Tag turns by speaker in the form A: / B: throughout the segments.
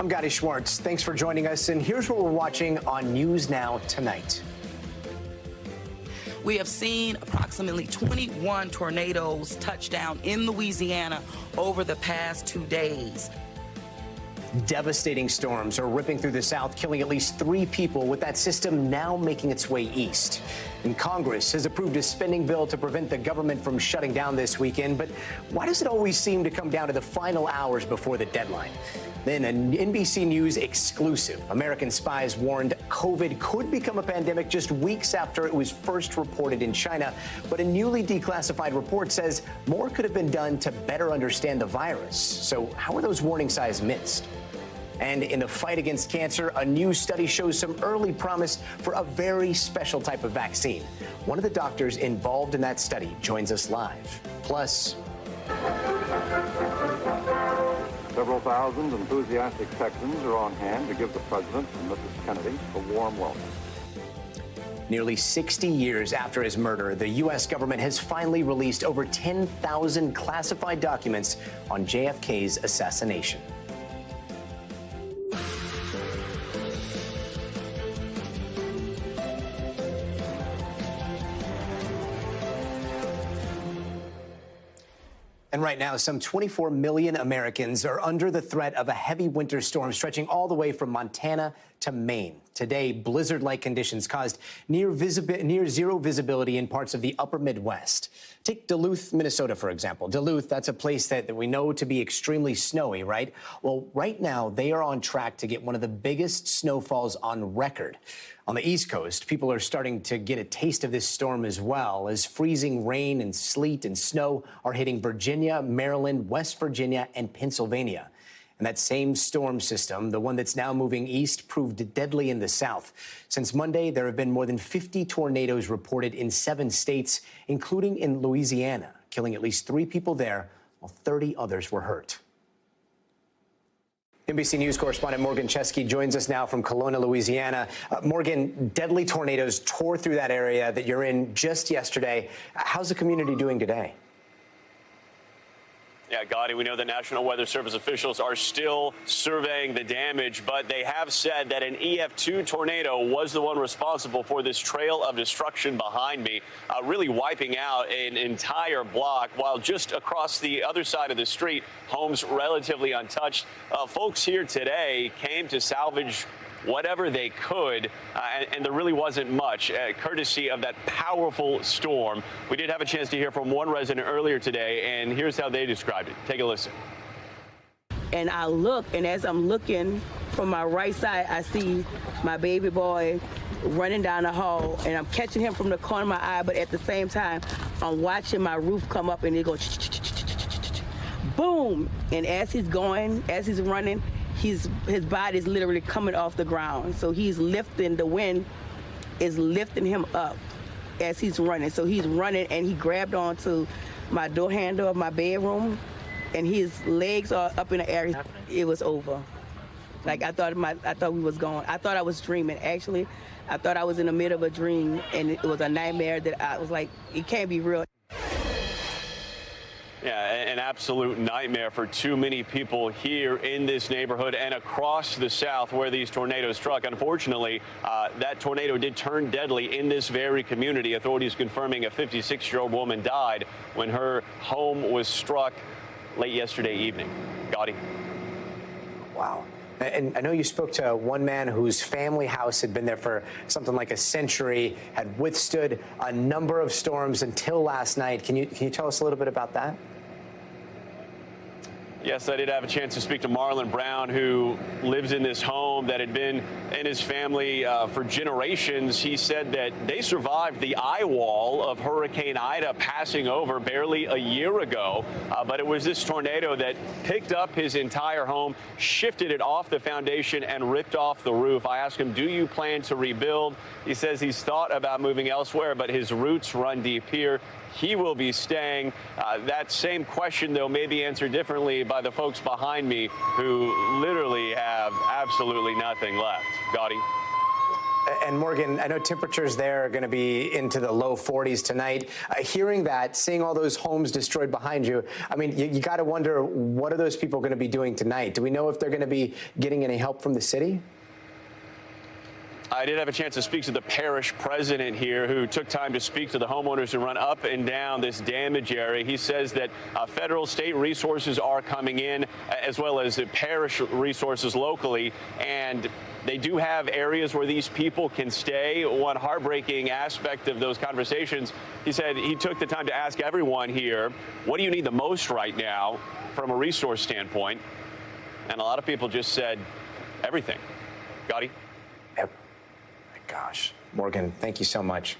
A: Gadi Schwartz. Thanks for joining us. And here's what we're watching on News Now tonight.
B: We have seen approximately 21 tornadoes touch down in Louisiana over the past 2 days.
A: Devastating storms are ripping through the South, killing at least 3 people, with that system now making its way east. And Congress has approved a spending bill to prevent the government from shutting down this weekend. But why does it always seem to come down to the final hours before the deadline? Then an NBC News exclusive. American spies warned COVID could become a pandemic just weeks after it was first reported in China. But a newly declassified report says more could have been done to better understand the virus. So how are those warning signs missed? And in the fight against cancer, a new study shows some early promise for a very special type of vaccine. One of the doctors involved in that study joins us live. Plus,
C: several thousand enthusiastic Texans are on hand to give the president and Mrs. Kennedy a warm welcome.
A: Nearly 60 years after his murder, the U.S. government has finally released over 10,000 classified documents on JFK's assassination. And right now, some 24 million Americans are under the threat of a heavy winter storm stretching all the way from Montana to Maine. Today, blizzard-like conditions caused near zero visibility in parts of the upper Midwest. Take Duluth, Minnesota, for example. Duluth, that's a place that we know to be extremely snowy, right? Well, right now, they are on track to get one of the biggest snowfalls on record. On the East Coast, people are starting to get a taste of this storm as well, as freezing rain and sleet and snow are hitting Virginia, Maryland, West Virginia, and Pennsylvania. And that same storm system, the one that's now moving east, proved deadly in the South. Since Monday, there have been more than 50 tornadoes reported in 7 states, including in Louisiana, killing at least 3 people there, while 30 others were hurt. NBC News correspondent Morgan Chesky joins us now from Kelowna, Louisiana. Morgan, deadly tornadoes tore through that area that you're in just yesterday. How's the community doing today?
D: Yeah, Gotti, we know the National Weather Service officials are still surveying the damage, but they have said that an EF2 tornado was the one responsible for this trail of destruction behind me, really wiping out an entire block, while just across the other side of the street, homes relatively untouched. Folks here today came to salvage whatever they could, and there really wasn't much, courtesy of that powerful storm. We did have a chance to hear from one resident earlier today, and here's how they described it. Take a listen.
E: And I look, and as I'm looking from my right side, I see my baby boy running down the hall, and I'm catching him from the corner of my eye, but at the same time, I'm watching my roof come up, and it goes boom. And as he's going, as he's running, his body is literally coming off the ground. So he's lifting, the wind is lifting him up as he's running. So he's running, and he grabbed onto my door handle of my bedroom, and his legs are up in the air. It was over. Like I thought we was gone. I thought I was dreaming. Actually, I thought I was in the middle of a dream, and it was a nightmare that I was like, it can't be real.
D: Yeah, an absolute nightmare for too many people here in this neighborhood and across the South where these tornadoes struck. Unfortunately, that tornado did turn deadly in this very community. Authorities confirming a 56-year-old woman died when her home was struck late yesterday evening. Gotti.
A: Wow. And I know you spoke to one man whose family house had been there for something like a century, had withstood a number of storms until last night. Can you tell us a little bit about that?
D: Yes, I did have a chance to speak to Marlon Brown, who lives in this home that had been in his family for generations. He said that they survived the eye wall of Hurricane Ida passing over barely a year ago. But it was this tornado that picked up his entire home, shifted it off the foundation, and ripped off the roof. I asked him, do you plan to rebuild? He says he's thought about moving elsewhere, but his roots run deep here. He will be staying. That same question, though, may be answered differently by the folks behind me who literally have absolutely nothing left. Gotti?
A: And Morgan, I know temperatures there are going to be into the low 40s tonight. Hearing that, seeing all those homes destroyed behind you, I mean, you got to wonder, what are those people going to be doing tonight? Do we know if they're going to be getting any help from the city?
D: I did have a chance to speak to the parish president here, who took time to speak to the homeowners who run up and down this damage area. He says that federal, state resources are coming in, as well as parish resources locally, and they do have areas where these people can stay. One heartbreaking aspect of those conversations, he said he took the time to ask everyone here, what do you need the most right now from a resource standpoint? And a lot of people just said everything. Gotti?
A: Gosh, Morgan, thank you so much.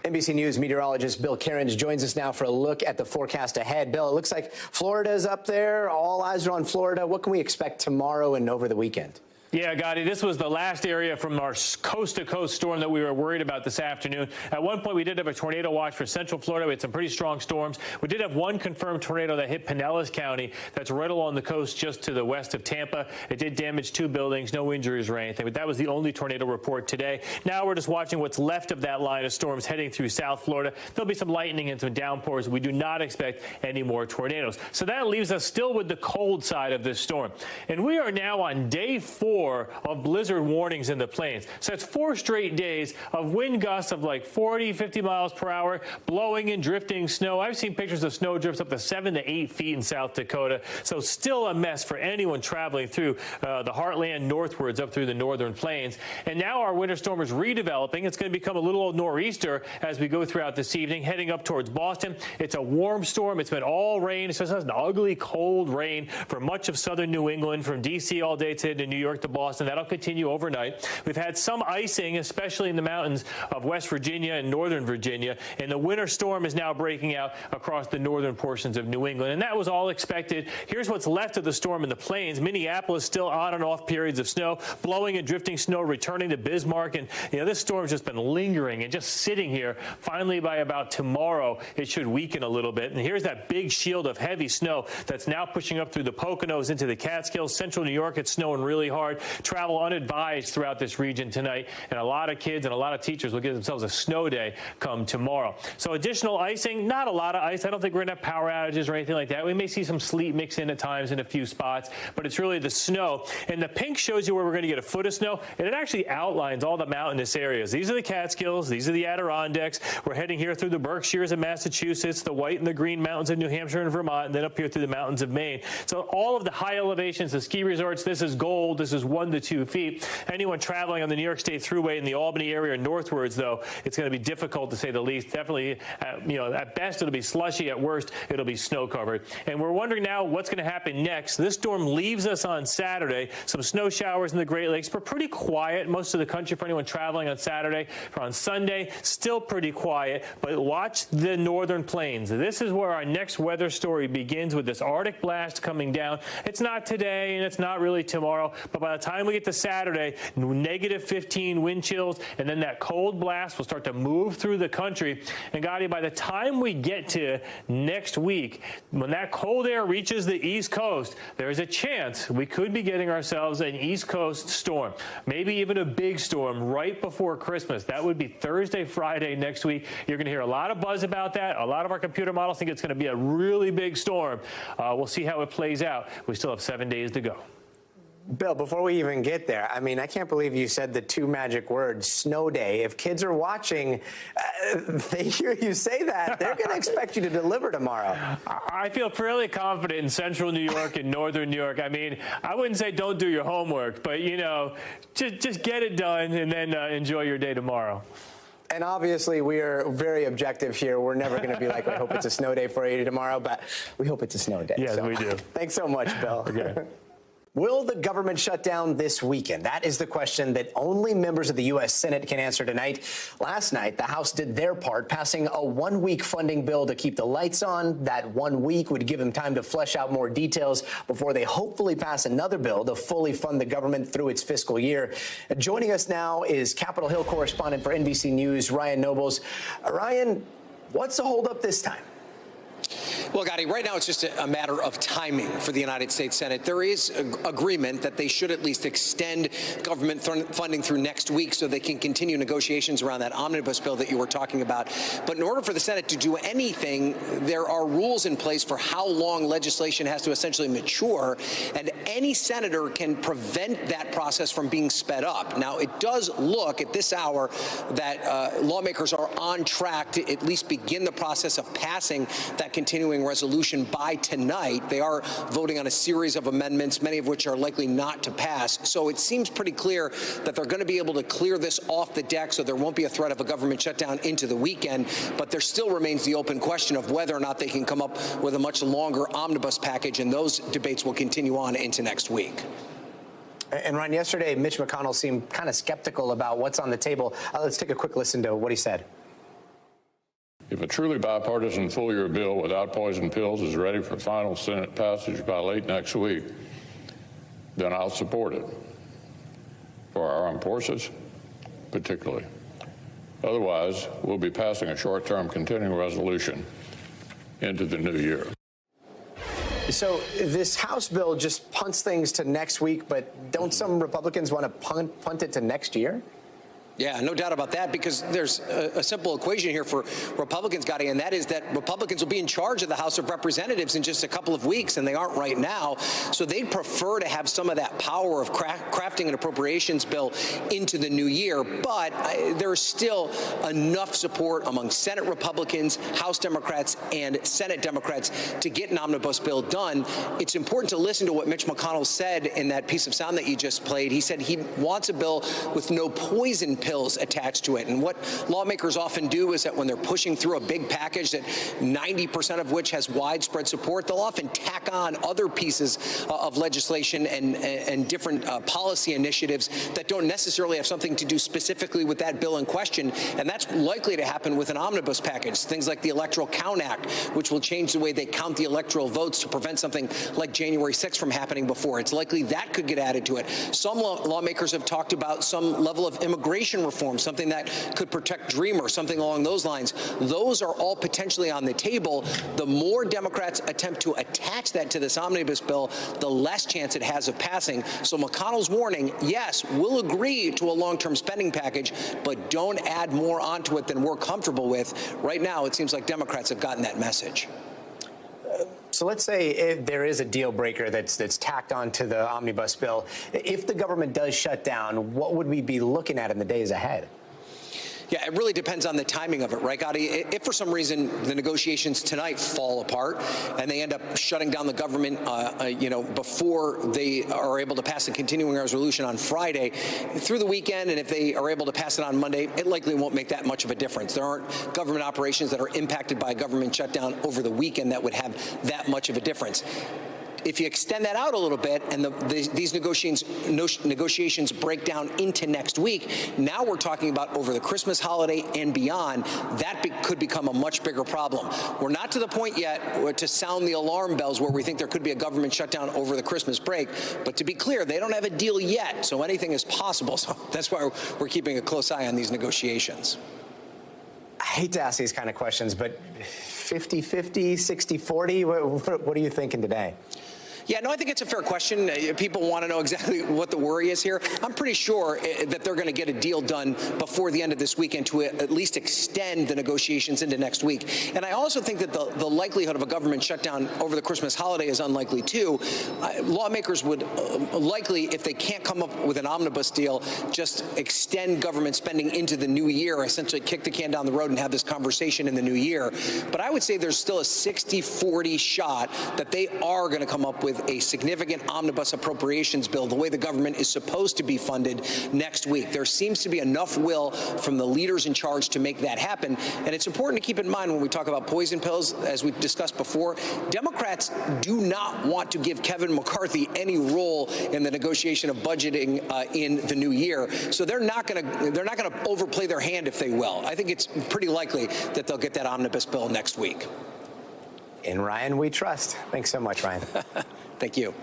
A: NBC News meteorologist Bill Cairns joins us now for a look at the forecast ahead. Bill, it looks like Florida's up there. All eyes are on Florida. What can we expect tomorrow and over the weekend?
F: Yeah, Gotti, this was the last area from our coast-to-coast storm that we were worried about this afternoon. At one point, we did have a tornado watch for Central Florida. We had some pretty strong storms. We did have one confirmed tornado that hit Pinellas County. That's right along the coast just to the west of Tampa. It did damage 2 buildings, no injuries or anything, but that was the only tornado report today. Now we're just watching what's left of that line of storms heading through South Florida. There'll be some lightning and some downpours. We do not expect any more tornadoes. So that leaves us still with the cold side of this storm. And we are now on day 4 of blizzard warnings in the plains. So it's 4 straight days of wind gusts of like 40, 50 miles per hour, blowing and drifting snow. I've seen pictures of snow drifts up to 7 to 8 feet in South Dakota. So still a mess for anyone traveling through the heartland northwards up through the northern plains. And now our winter storm is redeveloping. It's going to become a little nor'easter as we go throughout this evening, heading up towards Boston. It's a warm storm. It's been all rain. It's just an ugly, cold rain for much of southern New England, from D.C. all day to New York to Boston. That'll continue overnight. We've had some icing, especially in the mountains of West Virginia and northern Virginia, and the winter storm is now breaking out across the northern portions of New England, and that was all expected. Here's what's left of the storm in the plains. Minneapolis still on and off periods of snow, blowing and drifting snow returning to Bismarck, and this storm's just been lingering and just sitting here. Finally, by about tomorrow, it should weaken a little bit, and here's that big shield of heavy snow that's now pushing up through the Poconos into the Catskills. Central New York, it's snowing really hard. Travel unadvised throughout this region tonight, and a lot of kids and a lot of teachers will give themselves a snow day come tomorrow. So additional icing, not a lot of ice. I don't think we're going to have power outages or anything like that. We may see some sleet mix in at times in a few spots, but it's really the snow. And the pink shows you where we're going to get a foot of snow, and it actually outlines all the mountainous areas. These are the Catskills. These are the Adirondacks. We're heading here through the Berkshires of Massachusetts, the white and the green mountains of New Hampshire and Vermont, and then up here through the mountains of Maine. So all of the high elevations, the ski resorts, this is gold. This is 1 to 2 feet. Anyone traveling on the New York State Thruway in the Albany area northwards, though, it's going to be difficult to say the least. Definitely, at best, it'll be slushy. At worst, it'll be snow covered. And we're wondering now what's going to happen next. This storm leaves us on Saturday. Some snow showers in the Great Lakes, but pretty quiet. Most of the country for anyone traveling on Saturday. For on Sunday, still pretty quiet. But watch the northern plains. This is where our next weather story begins, with this Arctic blast coming down. It's not today, and it's not really tomorrow. But by the time we get to Saturday, negative 15 wind chills, and then that cold blast will start to move through the country. And Gotti, by the time we get to next week, when that cold air reaches the East Coast, there's a chance we could be getting ourselves an East Coast storm, maybe even a big storm right before Christmas. That would be Thursday, Friday next week. You're going to hear a lot of buzz about that. A lot of our computer models think it's going to be a really big storm. We'll see how it plays out. We still have 7 days to go.
A: Bill, before we even get there, I mean, I can't believe you said the 2 magic words, snow day. If kids are watching, they hear you say that, they're going to expect you to deliver tomorrow.
F: I feel fairly confident in central New York and northern New York. I mean, I wouldn't say don't do your homework, but, just get it done and then enjoy your day tomorrow.
A: And obviously, we are very objective here. We're never going to be like, I hope it's a snow day for you tomorrow, but we hope it's a snow day.
F: Yes, we do.
A: Thanks so much, Bill.
F: Okay.
A: Will the government shut down this weekend? That is the question that only members of the U.S. Senate can answer tonight. Last night, the House did their part, passing a 1-week funding bill to keep the lights on. That 1 week would give them time to flesh out more details before they hopefully pass another bill to fully fund the government through its fiscal year. Joining us now is Capitol Hill correspondent for NBC News, Ryan Nobles. Ryan, what's the holdup this time?
G: Well, Gotti, right now it's just a matter of timing for the United States Senate. There is agreement that they should at least extend government funding through next week so they can continue negotiations around that omnibus bill that you were talking about. But in order for the Senate to do anything, there are rules in place for how long legislation has to essentially mature, and any senator can prevent that process from being sped up. Now, it does look at this hour that lawmakers are on track to at least begin the process of passing that continuing resolution by tonight. They are voting on a series of amendments, many of which are likely not to pass. So it seems pretty clear that they're going to be able to clear this off the deck so there won't be a threat of a government shutdown into the weekend. But there still remains the open question of whether or not they can come up with a much longer omnibus package, and those debates will continue on into next week.
A: And Ryan, yesterday, Mitch McConnell seemed kind of skeptical about what's on the table. Let's take a quick listen to what he said.
H: If a truly bipartisan full-year bill without poison pills is ready for final Senate passage by late next week, then I'll support it, for our armed forces particularly. Otherwise, we'll be passing a short-term continuing resolution into the new year.
A: So this House bill just punts things to next week, but don't some Republicans want to punt it to next year?
G: Yeah, no doubt about that, because there's a simple equation here for Republicans, Gotti, and that is that Republicans will be in charge of the House of Representatives in just a couple of weeks, and they aren't right now. So they'd prefer to have some of that power of crafting an appropriations bill into the new year. But there's still enough support among Senate Republicans, House Democrats, and Senate Democrats to get an omnibus bill done. It's important to listen to what Mitch McConnell said in that piece of sound that you just played. He said he wants a bill with no poison pills attached to it. And what lawmakers often do is that when they're pushing through a big package that 90% of which has widespread support, they'll often tack on other pieces of legislation and different policy initiatives that don't necessarily have something to do specifically with that bill in question. And that's likely to happen with an omnibus package. Things like the Electoral Count Act, which will change the way they count the electoral votes to prevent something like January 6th from happening before. It's likely that could get added to it. Some lawmakers have talked about some level of immigration reform, something that could protect Dreamers, something along those lines. Those are all potentially on the table. The more Democrats attempt to attach that to this omnibus bill, the less chance it has of passing. So McConnell's warning, yes, we'll agree to a long-term spending package, but don't add more onto it than we're comfortable with. Right now, it seems like Democrats have gotten that message.
A: So let's say if there is a deal breaker that's tacked onto the omnibus bill. If the government does shut down, what would we be looking at in the days ahead?
G: Yeah, it really depends on the timing of it, right, Gotti? If for some reason the negotiations tonight fall apart and they end up shutting down the government, before they are able to pass a continuing resolution on Friday, through the weekend, and if they are able to pass it on Monday, it likely won't make that much of a difference. There aren't government operations that are impacted by a government shutdown over the weekend that would have that much of a difference. If you extend that out a little bit and these negotiations break down into next week, now we're talking about over the Christmas holiday and beyond, that could become a much bigger problem. We're not to the point yet to sound the alarm bells where we think there could be a government shutdown over the Christmas break. But to be clear, they don't have a deal yet, so anything is possible. So that's why we're keeping a close eye on these negotiations.
A: I hate to ask these kind of questions, but 50-50, 60-40, what are you thinking today?
G: Yeah, no, I think it's a fair question. People want to know exactly what the worry is here. I'm pretty sure that they're going to get a deal done before the end of this weekend to at least extend the negotiations into next week. And I also think that the likelihood of a government shutdown over the Christmas holiday is unlikely, too. Lawmakers would likely, if they can't come up with an omnibus deal, just extend government spending into the new year, essentially kick the can down the road and have this conversation in the new year. But I would say there's still a 60-40 shot that they are going to come up with a significant omnibus appropriations bill, the way the government is supposed to be funded next week. There seems to be enough will from the leaders in charge to make that happen. And it's important to keep in mind when we talk about poison pills, as we've discussed before, Democrats do not want to give Kevin McCarthy any role in the negotiation of budgeting in the new year. So they're not going to overplay their hand, if they will. I think it's pretty likely that they'll get that omnibus bill next week.
A: In Ryan, we trust. Thanks so much, Ryan.
G: Thank you.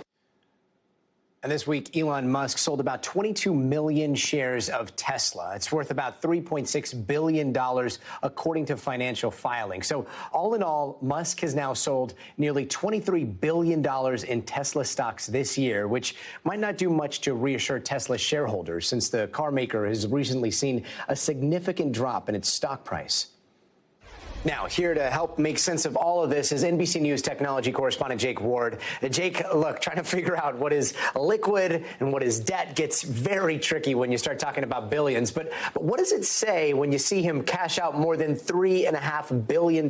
A: And this week, Elon Musk sold about 22 million shares of Tesla. It's worth about $3.6 billion, according to financial filings. So all in all, Musk has now sold nearly $23 billion in Tesla stocks this year, which might not do much to reassure Tesla shareholders, since the car maker has recently seen a significant drop in its stock price. Now, here to help make sense of all of this is NBC News technology correspondent Jake Ward. Jake, look, trying to figure out what is liquid and what is debt gets very tricky when you start talking about billions. But what does it say when you see him cash out more than $3.5 billion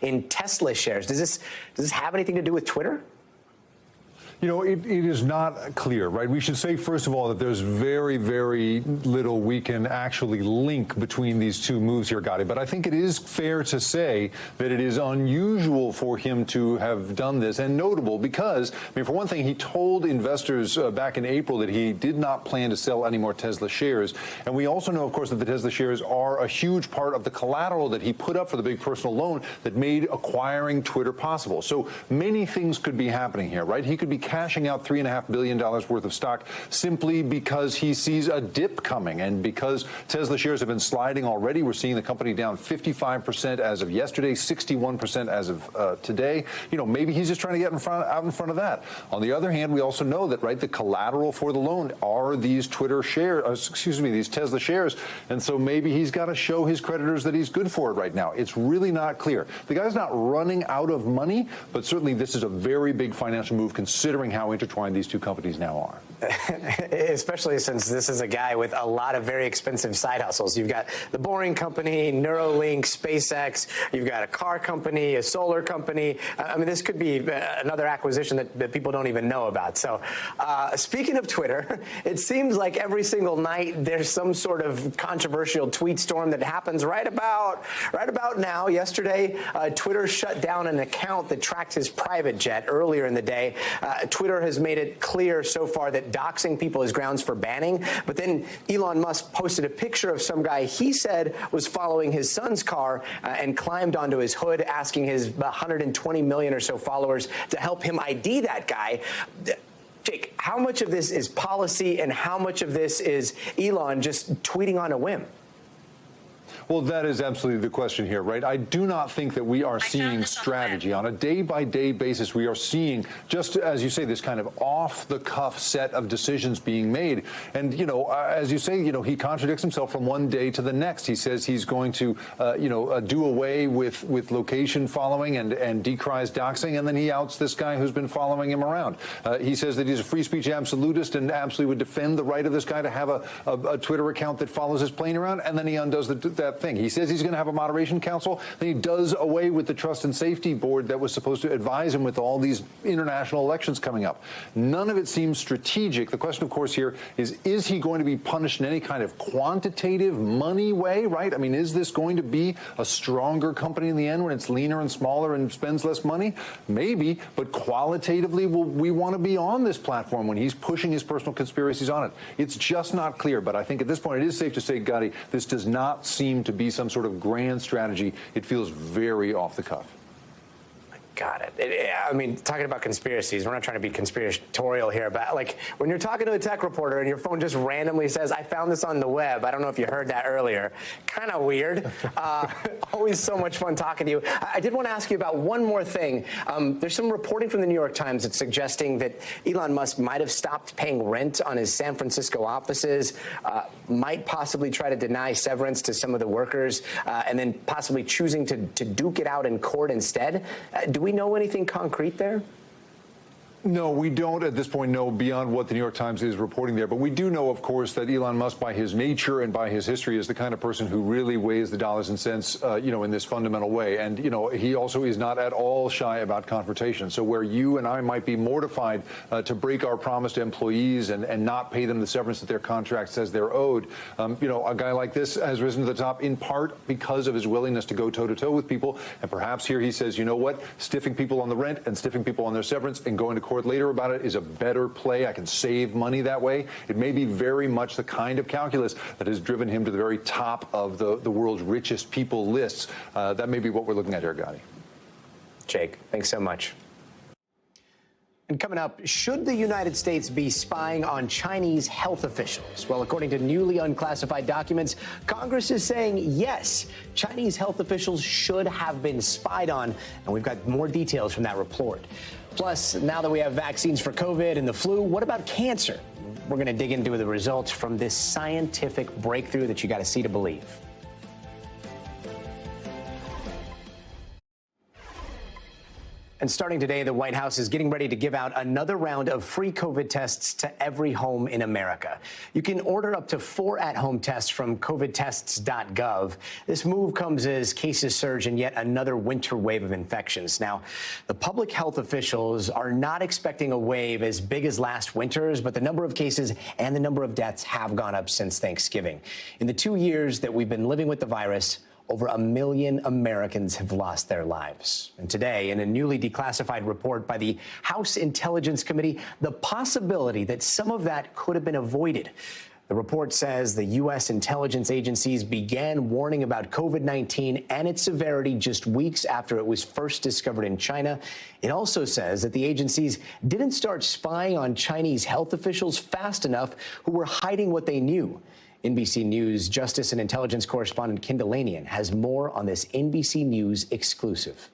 A: in Tesla shares? Does this have anything to do with Twitter?
I: You know, it is not clear, right? We should say, first of all, that there's very, very little we can actually link between these two moves here, Gotti. But I think it is fair to say that it is unusual for him to have done this, and notable because, I mean, for one thing, he told investors back in April that he did not plan to sell any more Tesla shares. And we also know, of course, that the Tesla shares are a huge part of the collateral that he put up for the big personal loan that made acquiring Twitter possible. So many things could be happening here, right? He could be cashing out $3.5 billion worth of stock simply because he sees a dip coming. And because Tesla shares have been sliding already, we're seeing the company down 55% as of yesterday, 61% as of today. You know, maybe he's just trying to get out in front of that. On the other hand, we also know that, right, the collateral for the loan are these Twitter shares, these Tesla shares. And so maybe he's got to show his creditors that he's good for it right now. It's really not clear. The guy's not running out of money, but certainly this is a very big financial move considering how intertwined these two companies now are.
A: Especially since this is a guy with a lot of very expensive side hustles. You've got the Boring Company, Neuralink, SpaceX. You've got a car company, a solar company. I mean, this could be another acquisition that people don't even know about. So speaking of Twitter, it seems like every single night there's some sort of controversial tweet storm that happens right about now. Yesterday, Twitter shut down an account that tracked his private jet earlier in the day. Twitter has made it clear so far that doxing people is grounds for banning. But then Elon Musk posted a picture of some guy he said was following his son's car and climbed onto his hood, asking his 120 million or so followers to help him ID that guy. Jake, how much of this is policy and how much of this is Elon just tweeting on a whim?
I: Well, that is absolutely the question here, right? I do not think that we are seeing strategy. On a day-by-day basis, we are seeing, just as you say, this kind of off-the-cuff set of decisions being made. And, you know, as you say, you know, he contradicts himself from one day to the next. He says he's going to, do away with location following and decries doxing, and then he outs this guy who's been following him around. He says that he's a free speech absolutist and absolutely would defend the right of this guy to have a Twitter account that follows his plane around, and then he undoes that thing. He says he's going to have a moderation council, then he does away with the trust and safety board that was supposed to advise him with all these international elections coming up. None of it seems strategic. The question, of course, here is he going to be punished in any kind of quantitative money way, right? I mean, is this going to be a stronger company in the end when it's leaner and smaller and spends less money? Maybe, but qualitatively, we want to be on this platform when he's pushing his personal conspiracies on it. It's just not clear, but I think at this point it is safe to say, Gotti, this does not seem to be some sort of grand strategy. It feels very off the cuff.
A: Got it. I mean, talking about conspiracies, we're not trying to be conspiratorial here, but like when you're talking to a tech reporter and your phone just randomly says, I found this on the web. I don't know if you heard that earlier. Kind of weird. Always so much fun talking to you. I did want to ask you about one more thing. There's some reporting from the New York Times that's suggesting that Elon Musk might have stopped paying rent on his San Francisco offices, might possibly try to deny severance to some of the workers, and then possibly choosing to duke it out in court instead. Do we know anything concrete there?
I: No, we don't at this point know beyond what the New York Times is reporting there. But we do know, of course, that Elon Musk, by his nature and by his history, is the kind of person who really weighs the dollars and cents, in this fundamental way. And, he also is not at all shy about confrontation. So where you and I might be mortified to break our promise to employees and not pay them the severance that their contract says they're owed, a guy like this has risen to the top in part because of his willingness to go toe-to-toe with people. And perhaps here he says, you know what, stiffing people on the rent and stiffing people on their severance and going to court later about it is a better play. I can save money that way. It may be very much the kind of calculus that has driven him to the very top of the world's richest people lists. That may be what we're looking at here, Gotti.
A: Jake, thanks so much. And coming up, should the United States be spying on Chinese health officials? Well, according to newly unclassified documents, Congress is saying yes, Chinese health officials should have been spied on. And we've got more details from that report. Plus, now that we have vaccines for COVID and the flu, what about cancer? We're going to dig into the results from this scientific breakthrough that you got to see to believe. And starting today, the White House is getting ready to give out another round of free COVID tests to every home in America. You can order up to 4 at-home tests from covidtests.gov. This move comes as cases surge in yet another winter wave of infections. Now, the public health officials are not expecting a wave as big as last winter's, but the number of cases and the number of deaths have gone up since Thanksgiving. In the 2 years that we've been living with the virus, over 1 million Americans have lost their lives. And today, in a newly declassified report by the House Intelligence Committee, the possibility that some of that could have been avoided. The report says the U.S. intelligence agencies began warning about COVID-19 and its severity just weeks after it was first discovered in China. It also says that the agencies didn't start spying on Chinese health officials fast enough who were hiding what they knew. NBC News Justice and Intelligence correspondent Ken Delanian has more on this NBC News exclusive.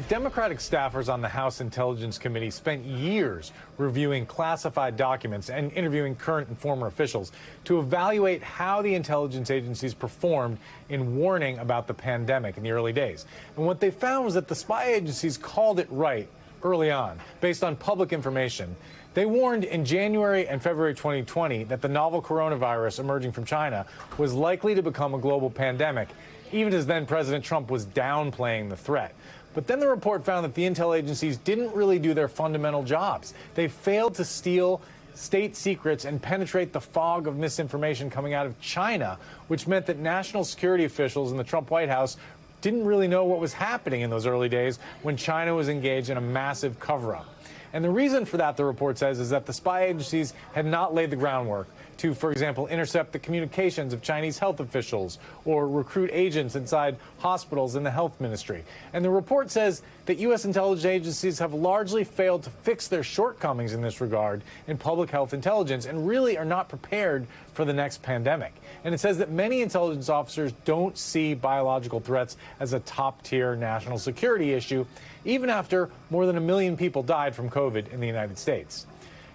J: Democratic staffers on the House Intelligence Committee spent years reviewing classified documents and interviewing current and former officials to evaluate how the intelligence agencies performed in warning about the pandemic in the early days. And what they found was that the spy agencies called it right early on, based on public information. They warned in January and February 2020 that the novel coronavirus emerging from China was likely to become a global pandemic, even as then President Trump was downplaying the threat. But then the report found that the intel agencies didn't really do their fundamental jobs. They failed to steal state secrets and penetrate the fog of misinformation coming out of China, which meant that national security officials in the Trump White House didn't really know what was happening in those early days when China was engaged in a massive cover-up. And the reason for that, the report says, is that the spy agencies had not laid the groundwork to, for example, intercept the communications of Chinese health officials or recruit agents inside hospitals in the health ministry. And the report says that U.S. intelligence agencies have largely failed to fix their shortcomings in this regard in public health intelligence and really are not prepared for the next pandemic. And it says that many intelligence officers don't see biological threats as a top-tier national security issue, even after more than 1 million people died from COVID in the United States.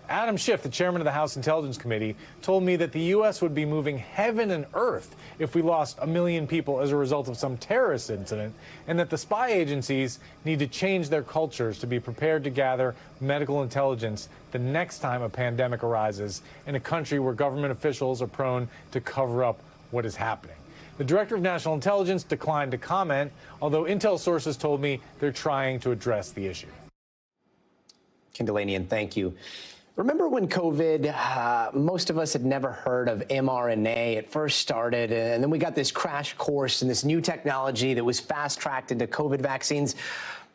J: Adam Schiff, the chairman of the House Intelligence Committee, told me that the U.S. would be moving heaven and earth if we lost 1 million people as a result of some terrorist incident, and that the spy agencies need to change their cultures to be prepared to gather medical intelligence the next time a pandemic arises in a country where government officials are prone to cover up what is happening. The director of national intelligence declined to comment, although intel sources told me they're trying to address the issue.
A: Ken Delanian, thank you. Remember when COVID, most of us had never heard of mRNA. It first started, and then we got this crash course in this new technology that was fast-tracked into COVID vaccines.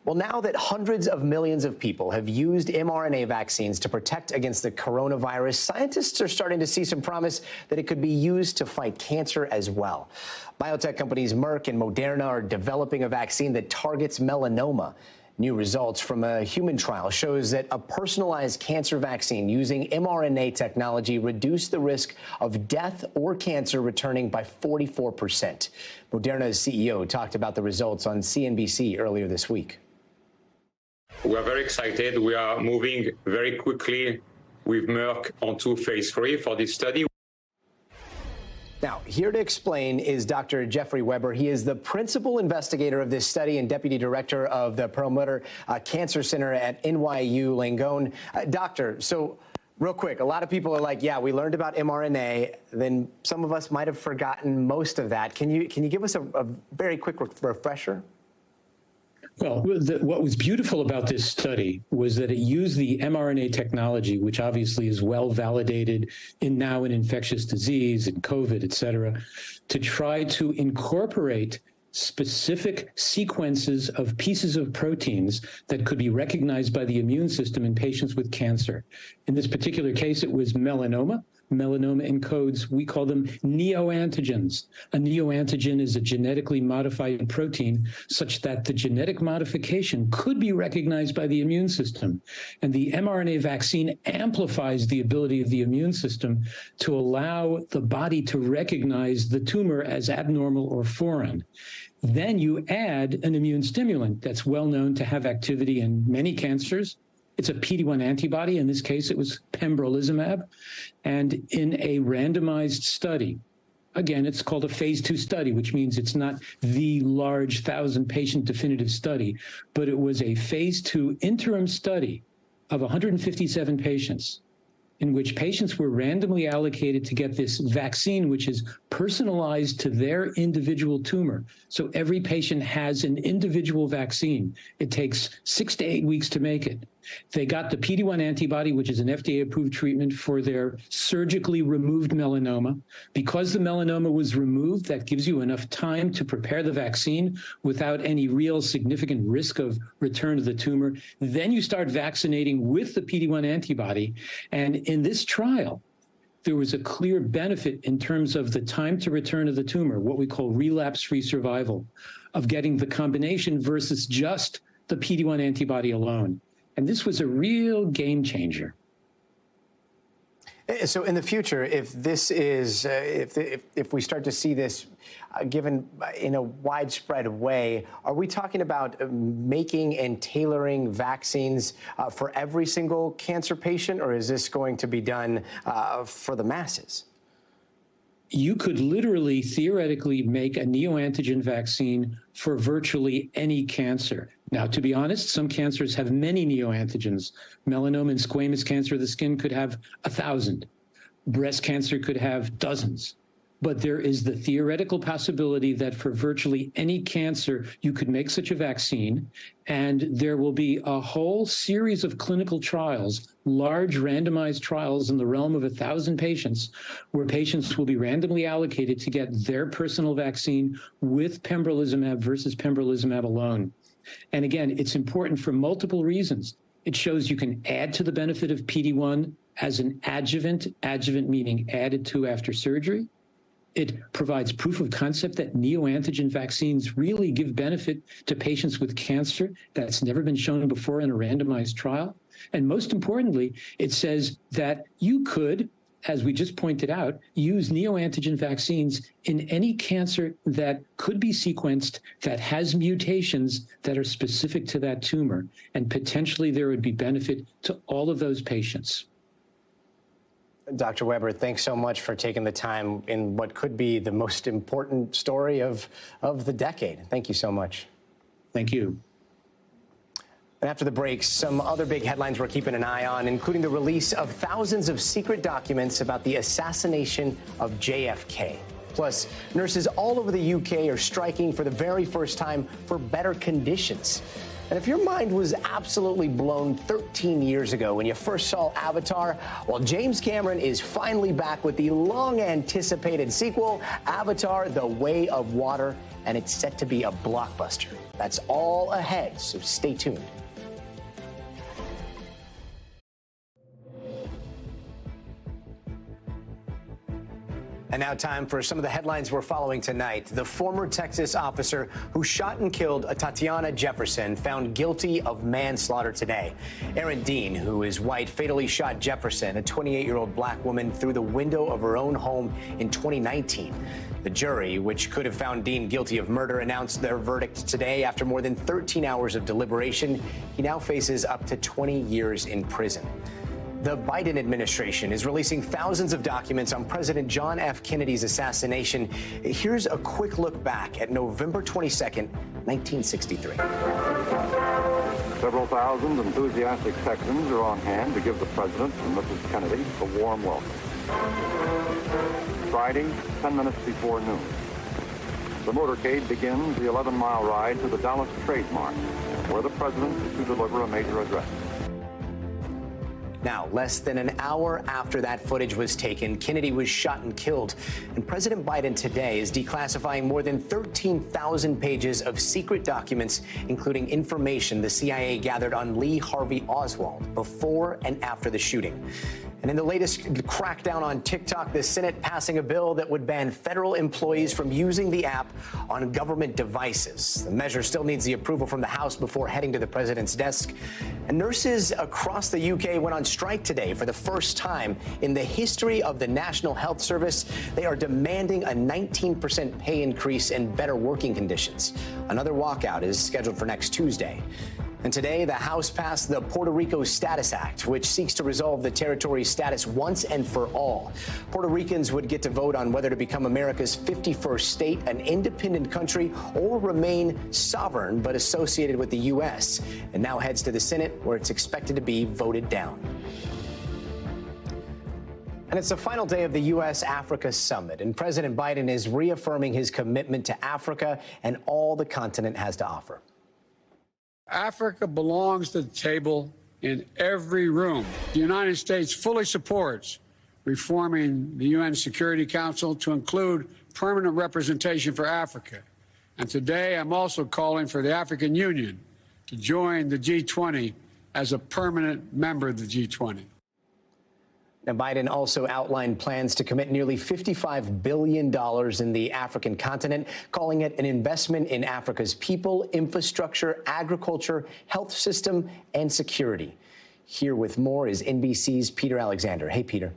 A: Well, now that hundreds of millions of people have used mRNA vaccines to protect against the coronavirus, scientists are starting to see some promise that it could be used to fight cancer as well. Biotech companies Merck and Moderna are developing a vaccine that targets melanoma. New results from a human trial shows that a personalized cancer vaccine using mRNA technology reduced the risk of death or cancer returning by 44%. Moderna's CEO talked about the results on CNBC earlier this week.
K: We are very excited. We are moving very quickly with Merck onto phase 3 for this study.
A: Now, here to explain is Dr. Jeffrey Weber. He is the principal investigator of this study and deputy director of the Perlmutter Cancer Center at NYU Langone. Doctor, so real quick, a lot of people are like, yeah, we learned about mRNA, then some of us might have forgotten most of that. Can you give us a very quick refresher?
L: Well, what was beautiful about this study was that it used the mRNA technology, which obviously is well validated now in infectious disease and COVID, et cetera, to try to incorporate specific sequences of pieces of proteins that could be recognized by the immune system in patients with cancer. In this particular case, it was melanoma, Melanoma encodes, we call them neoantigens. A neoantigen is a genetically modified protein such that the genetic modification could be recognized by the immune system. And the mRNA vaccine amplifies the ability of the immune system to allow the body to recognize the tumor as abnormal or foreign. Then you add an immune stimulant that's well known to have activity in many cancers. It's a PD-1 antibody. In this case, it was pembrolizumab. And in a randomized study, again, it's called a phase 2 study, which means it's not the large 1,000-patient definitive study, but it was a phase 2 interim study of 157 patients in which patients were randomly allocated to get this vaccine, which is personalized to their individual tumor. So every patient has an individual vaccine. It takes 6 to 8 weeks to make it. They got the PD-1 antibody, which is an FDA-approved treatment for their surgically removed melanoma. Because the melanoma was removed, that gives you enough time to prepare the vaccine without any real significant risk of return to the tumor. Then you start vaccinating with the PD-1 antibody. And in this trial, there was a clear benefit in terms of the time to return to the tumor, what we call relapse-free survival, of getting the combination versus just the PD-1 antibody alone. And this was a real game changer.
A: So in the future, if this is, if we start to see this given in a widespread way, are we talking about making and tailoring vaccines for every single cancer patient, or is this going to be done for the masses?
L: You could literally, theoretically, make a neoantigen vaccine for virtually any cancer. Now, to be honest, some cancers have many neoantigens. Melanoma and squamous cancer of the skin could have 1,000. Breast cancer could have dozens. But there is the theoretical possibility that for virtually any cancer, you could make such a vaccine, and there will be a whole series of clinical trials, large randomized trials in the realm of 1,000 patients, where patients will be randomly allocated to get their personal vaccine with pembrolizumab versus pembrolizumab alone. And again, it's important for multiple reasons. It shows you can add to the benefit of PD-1 as an adjuvant meaning added to after surgery. It provides proof of concept that neoantigen vaccines really give benefit to patients with cancer. That's never been shown before in a randomized trial. And most importantly, it says that you could, as we just pointed out, use neoantigen vaccines in any cancer that could be sequenced that has mutations that are specific to that tumor. And potentially there would be benefit to all of those patients.
A: Dr. Weber, thanks so much for taking the time in what could be the most important story of the decade. Thank you so much.
L: Thank you.
A: And after the break, some other big headlines we're keeping an eye on, including the release of thousands of secret documents about the assassination of JFK. Plus, nurses all over the UK are striking for the very first time for better conditions. And if your mind was absolutely blown 13 years ago when you first saw Avatar, well, James Cameron is finally back with the long-anticipated sequel, Avatar: The Way of Water, and it's set to be a blockbuster. That's all ahead, so stay tuned. And now time for some of the headlines we're following tonight. The former Texas officer who shot and killed Tatiana Jefferson found guilty of manslaughter today. Erin Dean, who is white, fatally shot Jefferson, a 28-year-old black woman, through the window of her own home in 2019. The jury, which could have found Dean guilty of murder, announced their verdict today after more than 13 hours of deliberation. He now faces up to 20 years in prison. The Biden administration is releasing thousands of documents on President John F. Kennedy's assassination. Here's a quick look back at November 22nd, 1963.
C: Several thousand enthusiastic Texans are on hand to give the President and Mrs. Kennedy a warm welcome. Friday, 10 minutes before noon. The motorcade begins the 11-mile ride to the Dallas Trade Mart, where the President is to deliver a major address.
A: Now, less than an hour after that footage was taken, Kennedy was shot and killed. And President Biden today is declassifying more than 13,000 pages of secret documents, including information the CIA gathered on Lee Harvey Oswald before and after the shooting. And in the latest crackdown on TikTok, the Senate passing a bill that would ban federal employees from using the app on government devices. The measure still needs the approval from the House before heading to the president's desk. And nurses across the UK went on strike today for the first time in the history of the National Health Service. They are demanding a 19% pay increase and better working conditions. Another walkout is scheduled for next Tuesday. And today, the House passed the Puerto Rico Status Act, which seeks to resolve the territory's status once and for all. Puerto Ricans would get to vote on whether to become America's 51st state, an independent country, or remain sovereign but associated with the U.S. And now heads to the Senate, where it's expected to be voted down. And it's the final day of the U.S.-Africa summit, and President Biden is reaffirming his commitment to Africa and all the continent has to offer.
M: Africa belongs to the table in every room. The United States fully supports reforming the UN Security Council to include permanent representation for Africa. And today I'm also calling for the African Union to join the G20 as a permanent member of the G20.
A: Now, Biden also outlined plans to commit nearly $55 billion in the African continent, calling it an investment in Africa's people, infrastructure, agriculture, health system, and security. Here with more is NBC's Peter Alexander. Hey, Peter.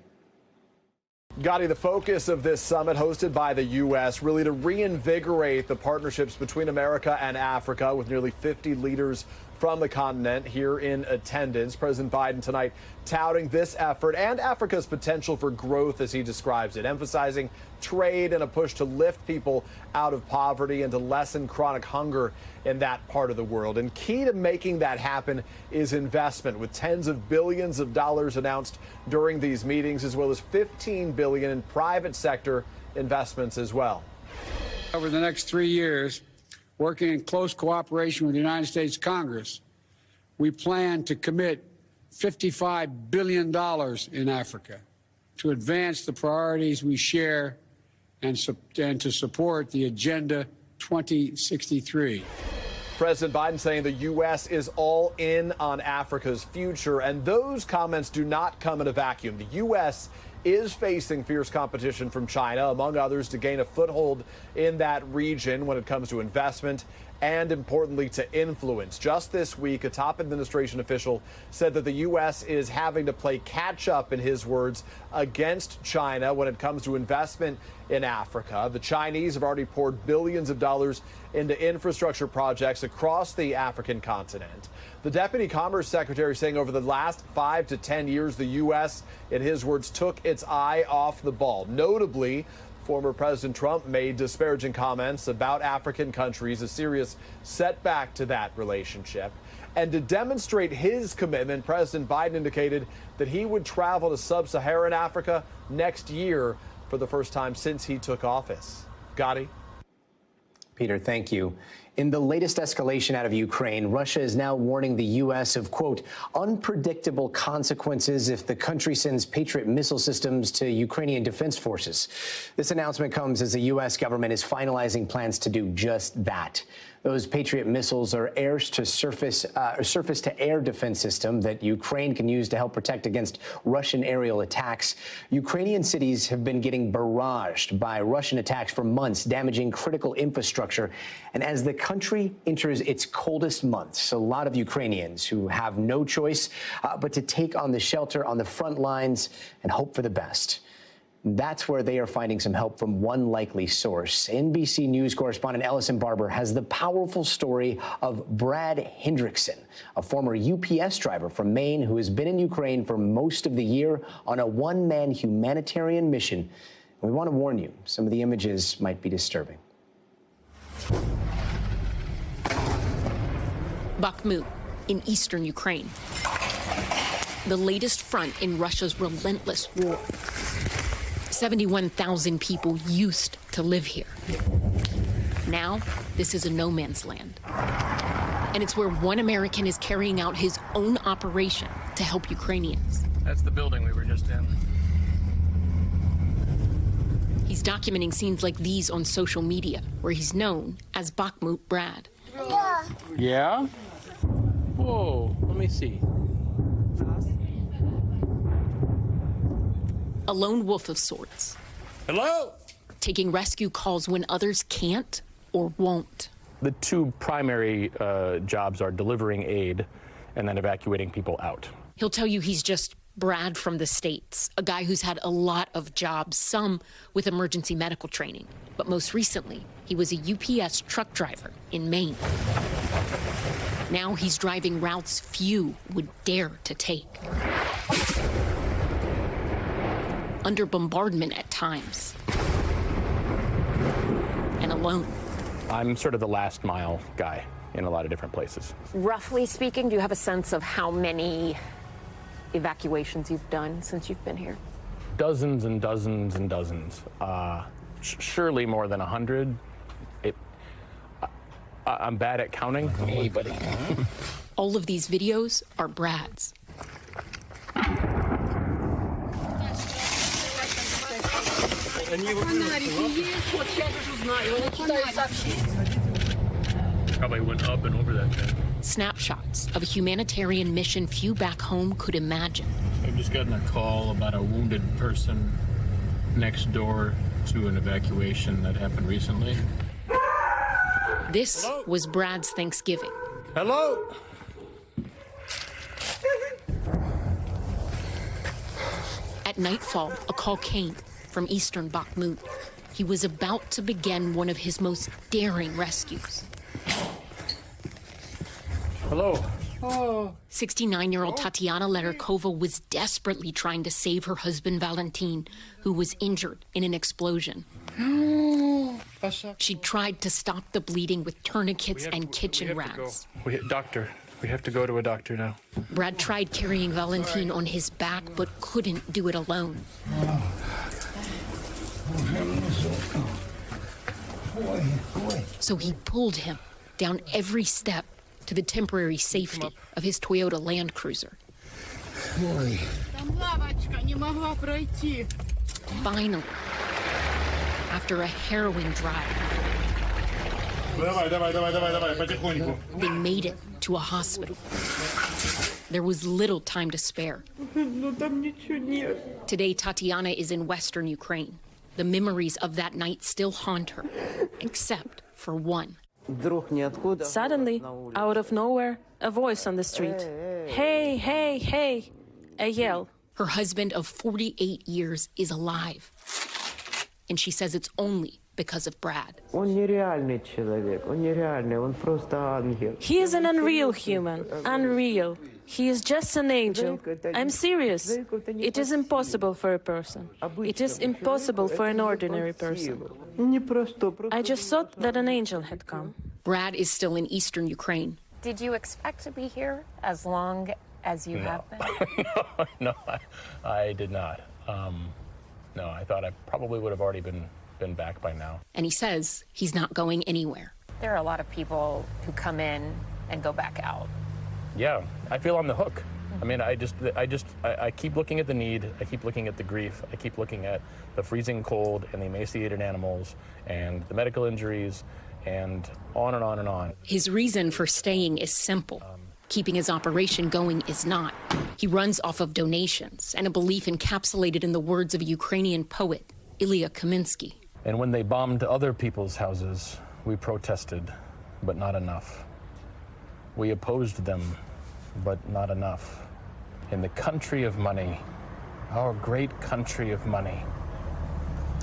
N: Gotti, the focus of this summit hosted by the U.S. really to reinvigorate the partnerships between America and Africa, with nearly 50 leaders from the continent here in attendance. President Biden tonight touting this effort and Africa's potential for growth, as he describes it, emphasizing trade and a push to lift people out of poverty and to lessen chronic hunger in that part of the world. And key to making that happen is investment, with tens of billions of dollars announced during these meetings, as well as $15 billion in private sector investments as well.
M: Over the next 3 years, working in close cooperation with the United States Congress, we plan to commit $55 billion in Africa to advance the priorities we share and to support the Agenda 2063.
N: President Biden saying the U.S. is all in on Africa's future, and those comments do not come in a vacuum. The U.S. is facing fierce competition from China, among others, to gain a foothold in that region when it comes to investment and, importantly, to influence. Just this week, a top administration official said that the U.S. is having to play catch-up, in his words, against China when it comes to investment in Africa. The Chinese have already poured billions of dollars into infrastructure projects across the African continent. The Deputy Commerce Secretary saying over the last 5 to 10 years, the U.S., in his words, took its eye off the ball. Notably, former President Trump made disparaging comments about African countries, a serious setback to that relationship. And to demonstrate his commitment, President Biden indicated that he would travel to sub-Saharan Africa next year for the first time since he took office. Gotti?
A: Peter, thank you. In the latest escalation out of Ukraine, Russia is now warning the U.S. of, quote, unpredictable consequences if the country sends Patriot missile systems to Ukrainian defense forces. This announcement comes as the U.S. government is finalizing plans to do just that. Those Patriot missiles are surface-to-air defense system that Ukraine can use to help protect against Russian aerial attacks. Ukrainian cities have been getting barraged by Russian attacks for months, damaging critical infrastructure. And as the country enters its coldest months, a lot of Ukrainians who have no choice but to take on the shelter on the front lines and hope for the best. That's where they are finding some help from one likely source. NBC News correspondent Ellison Barber has the powerful story of Brad Hendrickson, a former UPS driver from Maine who has been in Ukraine for most of the year on a one-man humanitarian mission. And we want to warn you, some of the images might be disturbing.
O: Bakhmut in eastern Ukraine, the latest front in Russia's relentless war. 71,000 people used to live here. Now, this is a no man's land. And it's where one American is carrying out his own operation to help Ukrainians.
P: That's the building we were just in.
O: He's documenting scenes like these on social media, where he's known as Bakhmut Brad.
P: Yeah? Whoa, let me see.
O: A lone wolf of sorts.
P: Hello?
O: Taking rescue calls when others can't or won't.
Q: The two primary jobs are delivering aid and then evacuating people out.
O: He'll tell you he's just Brad from the States, a guy who's had a lot of jobs, some with emergency medical training. But most recently, he was a UPS truck driver in Maine. Now he's driving routes few would dare to take. Under bombardment at times. And alone.
Q: I'm sort of the last mile guy in a lot of different places.
R: Roughly speaking, do you have a sense of how many evacuations you've done since you've been here?
Q: Dozens and dozens and dozens. Surely more than 100. I'm bad at counting. Hey, buddy.
O: All of these videos are Brad's.
P: Probably went up and over that thing.
O: Snapshots of a humanitarian mission few back home could imagine.
P: I've just gotten a call about a wounded person next door to an evacuation that happened recently.
O: This was Brad's Thanksgiving.
P: Hello?
O: At nightfall, a call came from eastern Bakhmut. He was about to begin one of his most daring rescues.
P: Hello.
O: 69-year-old Tatiana Lerikova was desperately trying to save her husband Valentin, who was injured in an explosion. She tried to stop the bleeding with tourniquets and kitchen rags.
P: Doctor. We have to go to a doctor now.
O: Brad tried carrying Valentin on his back, but couldn't do it alone. So he pulled him down every step to the temporary safety of his Toyota Land Cruiser. Finally, after a harrowing drive, they made it to a hospital. There was little time to spare. Today, Tatiana is in western Ukraine. The memories of that night still haunt her, except for one.
S: Suddenly, out of nowhere, a voice on the street. Hey, hey, hey, a yell.
O: Her husband of 48 years is alive. And she says it's only because of Brad.
S: He is an unreal human. Unreal. He is just an angel. I'm serious. It is impossible for a person. It is impossible for an ordinary person. I just thought that an angel had come.
O: Brad is still in eastern Ukraine.
R: Did you expect to be here as long as you have been?
Q: No, I did not. No, I thought I probably would have already been back by now.
O: And he says he's not going anywhere.
R: There are a lot of people who come in and go back out.
Q: Yeah, I feel on the hook. I mean, I keep looking at the need, I keep looking at the grief, I keep looking at the freezing cold and the emaciated animals and the medical injuries and on and on and on.
O: His reason for staying is simple. Keeping his operation going is not. He runs off of donations and a belief encapsulated in the words of a Ukrainian poet, Ilya Kaminsky.
Q: And when they bombed other people's houses, we protested, but not enough. We opposed them, but not enough. In the country of money, our great country of money,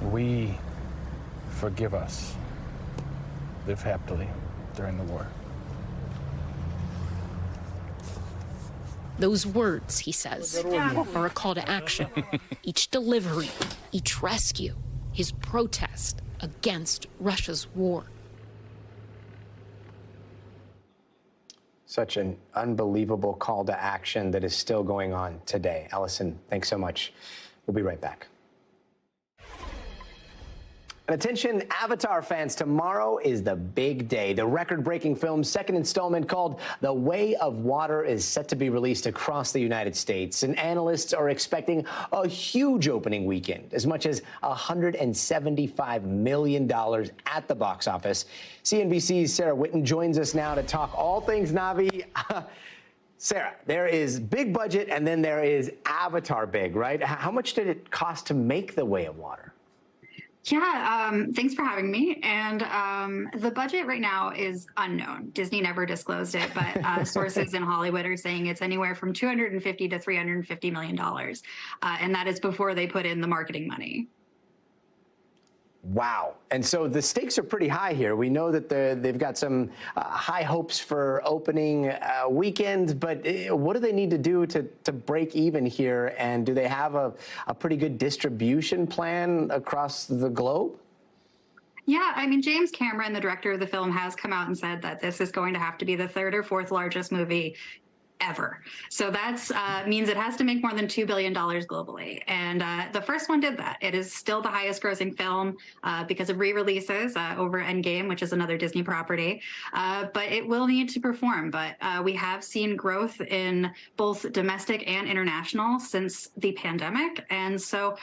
Q: we forgive us. Live happily during the war.
O: Those words, he says, are a call to action. Each delivery, each rescue, his protest against Russia's war.
A: Such an unbelievable call to action that is still going on today. Allison, thanks so much. We'll be right back. And attention, Avatar fans, tomorrow is the big day. The record-breaking film's second installment, called The Way of Water, is set to be released across the United States. And analysts are expecting a huge opening weekend, as much as $175 million at the box office. CNBC's Sarah Whitten joins us now to talk all things Navi. Sarah, there is big budget and then there is Avatar big, right? How much did it cost to make The Way of Water?
T: Yeah, thanks for having me. And the budget right now is unknown. Disney never disclosed it, but sources in Hollywood are saying it's anywhere from $250 to $350 million. And that is before they put in the marketing money.
A: Wow. And so the stakes are pretty high here. We know that they've got some high hopes for opening weekend, but what do they need to do to break even here? And do they have a pretty good distribution plan across the globe?
T: Yeah, I mean, James Cameron, the director of the film, has come out and said that this is going to have to be the third or fourth largest movie ever. So that's means it has to make more than $2 billion globally. And the first one did that. It is still the highest grossing film because of re-releases over Endgame, which is another Disney property. But it will need to perform. But we have seen growth in both domestic and international since the pandemic. And so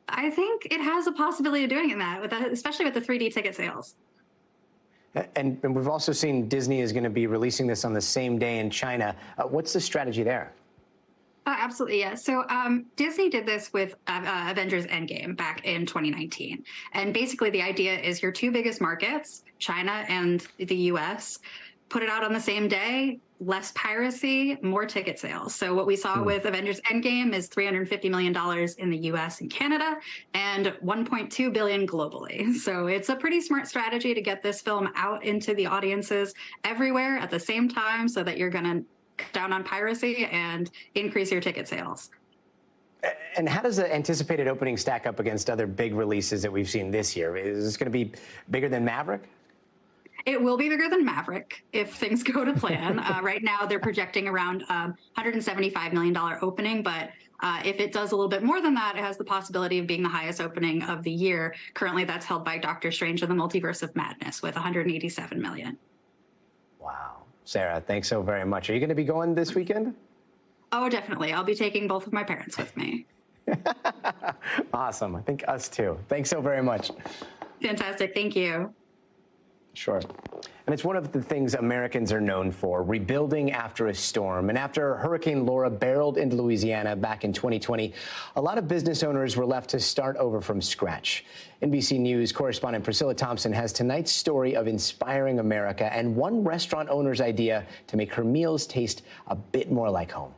T: I think it has a possibility of doing that, especially with the 3D ticket sales.
A: And we've also seen Disney is going to be releasing this on the same day in China. What's the strategy there?
T: Absolutely, yeah. So Disney did this with Avengers Endgame back in 2019. And basically the idea is your two biggest markets, China and the US, put it out on the same day, less piracy, more ticket sales. So what we saw with Avengers Endgame is $350 million in the US and Canada and $1.2 billion globally. So it's a pretty smart strategy to get this film out into the audiences everywhere at the same time so that you're going to cut down on piracy and increase your ticket sales.
A: And how does the anticipated opening stack up against other big releases that we've seen this year? Is this going to be bigger than Maverick?
T: It will be bigger than Maverick if things go to plan. Right now, they're projecting around $175 million opening, but if it does a little bit more than that, it has the possibility of being the highest opening of the year. Currently, that's held by Doctor Strange and the Multiverse of Madness with $187 million.
A: Wow. Sarah, thanks so very much. Are you going to be going this weekend?
T: Oh, definitely. I'll be taking both of my parents with me.
A: Awesome. I think us too. Thanks so very much.
T: Fantastic. Thank you.
A: Sure. And it's one of the things Americans are known for, rebuilding after a storm. And after Hurricane Laura barreled into Louisiana back in 2020, a lot of business owners were left to start over from scratch. NBC News correspondent Priscilla Thompson has tonight's story of inspiring America and one restaurant owner's idea to make her meals taste a bit more like home.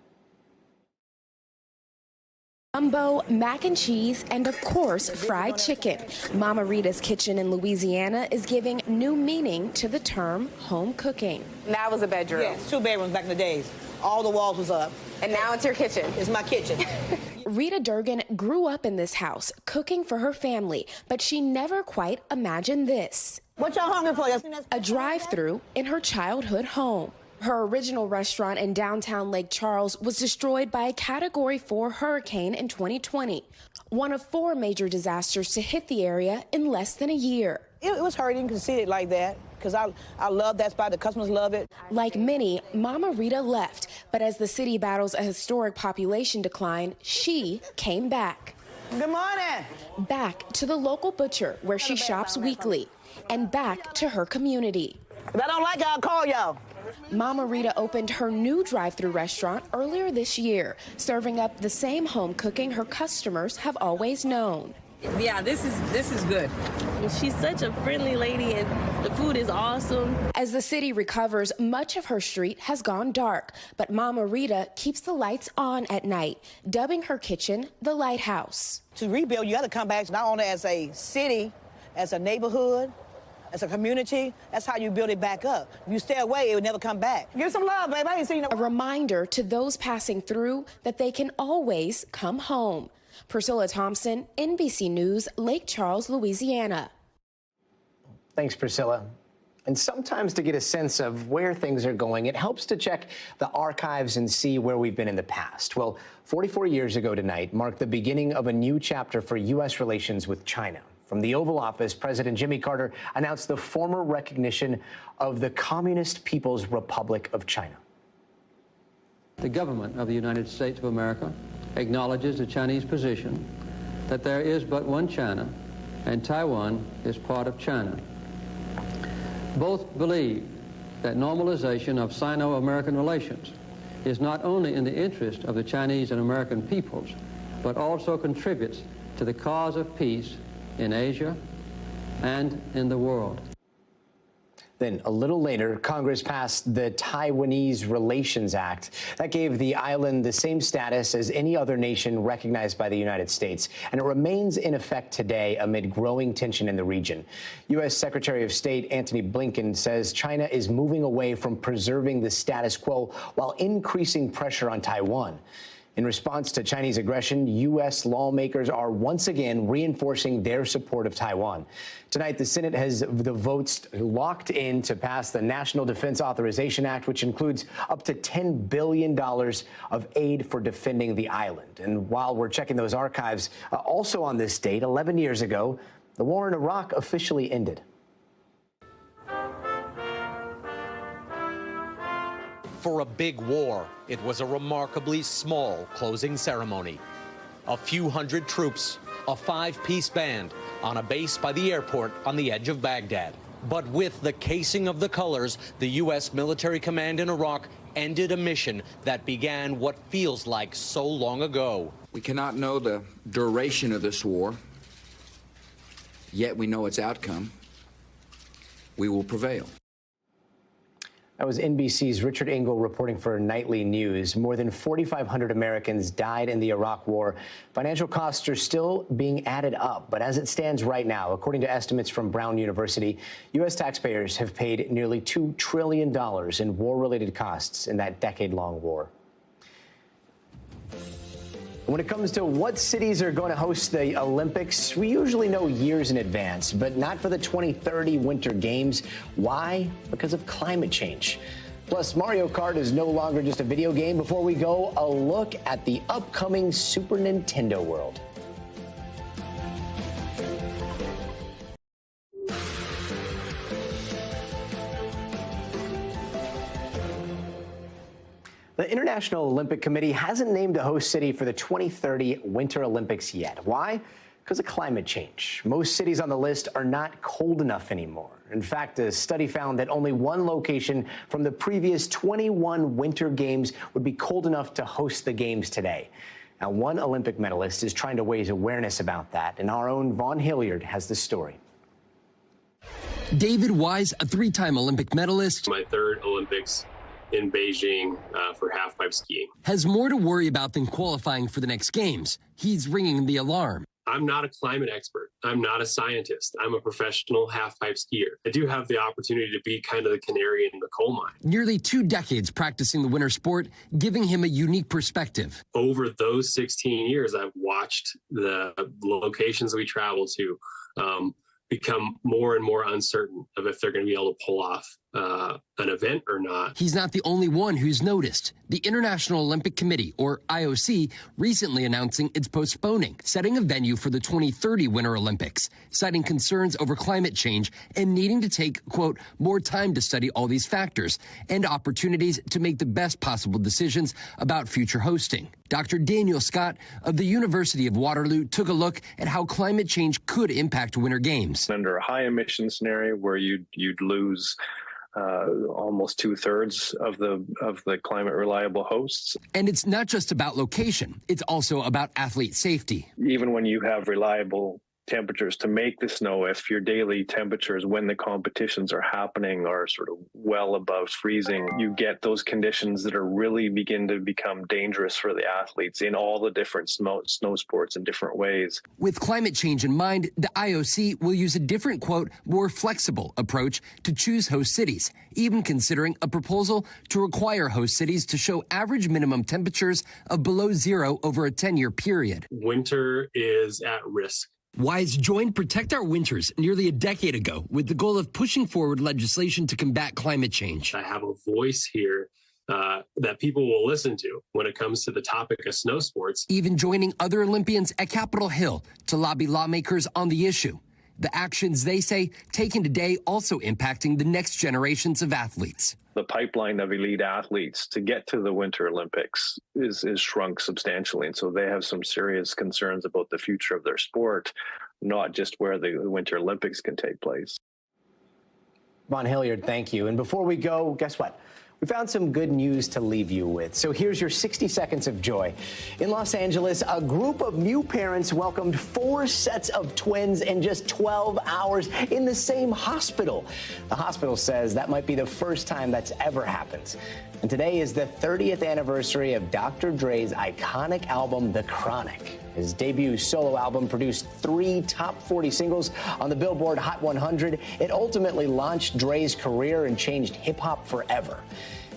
U: Gumbo, mac and cheese, and of course, fried chicken. Mama Rita's kitchen in Louisiana is giving new meaning to the term home cooking.
V: That was a bedroom.
W: Yes, 2 bedrooms back in the days. All the walls was up.
V: And now it's your kitchen.
W: It's my kitchen.
U: Rita Durgan grew up in this house, cooking for her family, but she never quite imagined this.
W: What y'all hungry for?
U: A drive-through in her childhood home. Her original restaurant in downtown Lake Charles was destroyed by a Category 4 hurricane in 2020, one of 4 major disasters to hit the area in less than a year.
W: It was hurting to see it like that, because I love that spot. The customers love it.
U: Like many, Mama Rita left, but as the city battles a historic population decline, she came back.
W: Good morning.
U: Back to the local butcher where she shops weekly, and back to her community.
W: If I don't like it, I'll call y'all.
U: Mama Rita opened her new drive-thru restaurant earlier this year, serving up the same home cooking her customers have always known.
X: Yeah, this is good. She's such a friendly lady and the food is awesome.
U: As the city recovers, much of her street has gone dark, but Mama Rita keeps the lights on at night, dubbing her kitchen the lighthouse.
W: To rebuild, you got to come back not only as a city, as a neighborhood, as a community. That's how you build it back up. If you stay away, it would never come back. Give some love, baby. I ain't seen no.
U: A reminder to those passing through that they can always come home. Priscilla Thompson, NBC News, Lake Charles, Louisiana.
A: Thanks, Priscilla. And sometimes to get a sense of where things are going, it helps to check the archives and see where we've been in the past. Well, 44 years ago tonight marked the beginning of a new chapter for U.S. relations with China. From the Oval Office, President Jimmy Carter announced the formal recognition of the Communist People's Republic of China.
Y: The government of the United States of America acknowledges the Chinese position that there is but one China and Taiwan is part of China. Both believe that normalization of Sino-American relations is not only in the interest of the Chinese and American peoples, but also contributes to the cause of peace in Asia and in the world.
A: Then, a little later, Congress passed the Taiwanese Relations Act. That gave the island the same status as any other nation recognized by the United States, and it remains in effect today amid growing tension in the region. U.S. Secretary of State Antony Blinken says China is moving away from preserving the status quo while increasing pressure on Taiwan. In response to Chinese aggression, U.S. lawmakers are once again reinforcing their support of Taiwan. Tonight, the Senate has the votes locked in to pass the National Defense Authorization Act, which includes up to $10 billion of aid for defending the island. And while we're checking those archives, also on this date, 11 years ago, the war in Iraq officially ended.
B: For a big war, it was a remarkably small closing ceremony. A few hundred troops, a five-piece band on a base by the airport on the edge of Baghdad. But with the casing of the colors, the U.S. military command in Iraq ended a mission that began what feels like so long ago.
D: We cannot know the duration of this war, yet we know its outcome. We will prevail.
A: That was NBC's Richard Engel reporting for Nightly News. More than 4,500 Americans died in the Iraq War. Financial costs are still being added up, but as it stands right now, according to estimates from Brown University, U.S. taxpayers have paid nearly $2 trillion in war-related costs in that decade-long war. When it comes to what cities are going to host the Olympics, we usually know years in advance, but not for the 2030 Winter Games. Why? Because of climate change. Plus, Mario Kart is no longer just a video game. Before we go, a look at the upcoming Super Nintendo World. The International Olympic Committee hasn't named a host city for the 2030 Winter Olympics yet. Why? Because of climate change. Most cities on the list are not cold enough anymore. In fact, a study found that only one location from the previous 21 Winter Games would be cold enough to host the Games today. Now, one Olympic medalist is trying to raise awareness about that, and our own Vaughn Hilliard has the story.
E: David Wise, a three-time Olympic medalist.
F: My third Olympics in Beijing for halfpipe skiing.
E: Has more to worry about than qualifying for the next games. He's ringing the alarm.
F: I'm not a climate expert. I'm not a scientist. I'm a professional halfpipe skier. I do have the opportunity to be kind of the canary in the coal mine.
E: Nearly 2 decades practicing the winter sport, giving him a unique perspective.
F: Over those 16 years, I've watched the locations we travel to become more and more uncertain of if they're going to be able to pull off an event or not.
E: He's not the only one who's noticed. The International Olympic Committee, or IOC, recently announcing it's postponing setting a venue for the 2030 Winter Olympics, citing concerns over climate change and needing to take, quote, more time to study all these factors and opportunities to make the best possible decisions about future hosting. Dr. Daniel Scott of the University of Waterloo took a look at how climate change could impact Winter Games.
H: Under a high emission scenario where you'd lose almost 2/3 of the climate reliable hosts.
E: And it's not just about location. It's also about athlete safety.
H: Even when you have reliable temperatures to make the snow, if your daily temperatures when the competitions are happening are sort of well above freezing, you get those conditions that are really begin to become dangerous for the athletes in all the different snow sports in different ways.
E: With climate change in mind, the IOC will use a different, quote, more flexible approach to choose host cities, even considering a proposal to require host cities to show average minimum temperatures of below zero over a 10-year period.
F: Winter is at risk.
E: Wise joined Protect Our Winters nearly a decade ago with the goal of pushing forward legislation to combat climate change.
F: I have a voice here that people will listen to when it comes to the topic of snow sports.
E: Even joining other Olympians at Capitol Hill to lobby lawmakers on the issue. The actions, they say, taken today also impacting the next generations of athletes.
H: The pipeline of elite athletes to get to the Winter Olympics is shrunk substantially. And so they have some serious concerns about the future of their sport, not just where the Winter Olympics can take place.
A: Vaughn Hilliard, thank you. And before we go, guess what? We found some good news to leave you with. So here's your 60 seconds of joy. In Los Angeles, a group of new parents welcomed 4 sets of twins in just 12 hours in the same hospital. The hospital says that might be the first time that's ever happened. And today is the 30th anniversary of Dr. Dre's iconic album, The Chronic. His debut solo album produced 3 top 40 singles on the Billboard Hot 100. It ultimately launched Dre's career and changed hip-hop forever.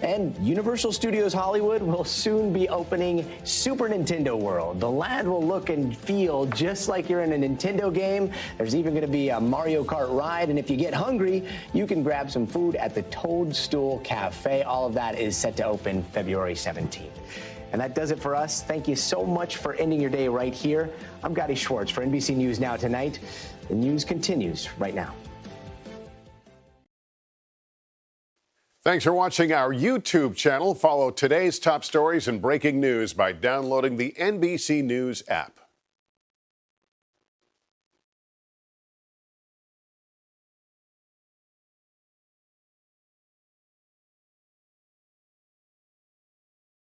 A: And Universal Studios Hollywood will soon be opening Super Nintendo World. The land will look and feel just like you're in a Nintendo game. There's even going to be a Mario Kart ride. And if you get hungry, you can grab some food at the Toadstool Cafe. All of that is set to open February 17th. And that does it for us. Thank you so much for ending your day right here. I'm Gotti Schwartz for NBC News Now Tonight. The news continues right now.
G: Thanks for watching our YouTube channel. Follow today's top stories and breaking news by downloading the NBC News app.